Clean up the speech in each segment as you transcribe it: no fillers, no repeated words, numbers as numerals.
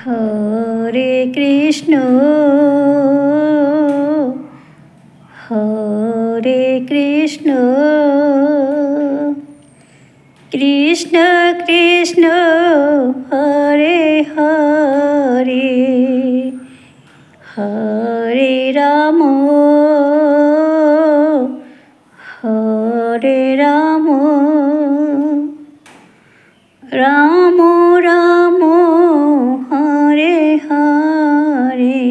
Hare Krishna Hare Krishna Krishna Krishna Hare Hare Hare Ram Ram Ram Hare Hare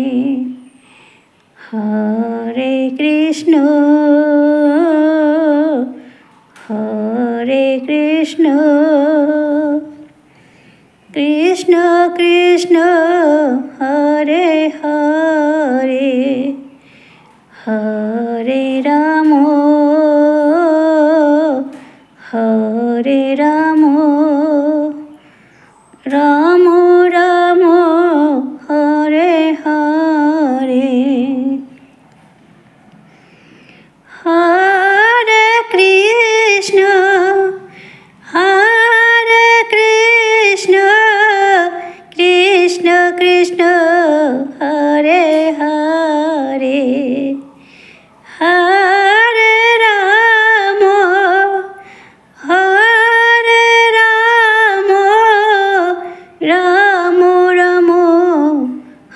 Hare Krishna Krishna Krishna Hare Hare Hare Ram Ram Ram Hare Hare Hare Krishna Krishna Krishna Hare Hare Hare Ram Ram Ram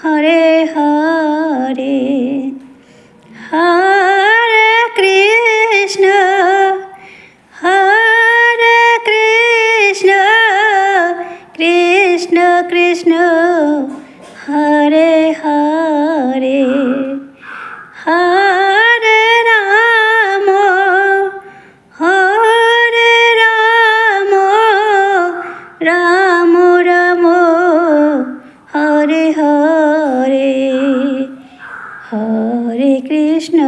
Hare Hare Hare Krishna Krishna Krishna Hare Hare Hare Ram Ram Ram Hare Hare Hare Krishna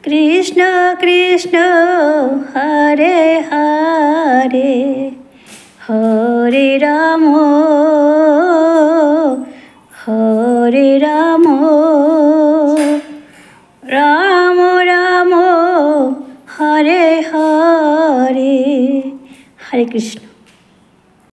Krishna Krishna Hare Hare Hare Ram Ram Ram Hare Hare Hare Krishna.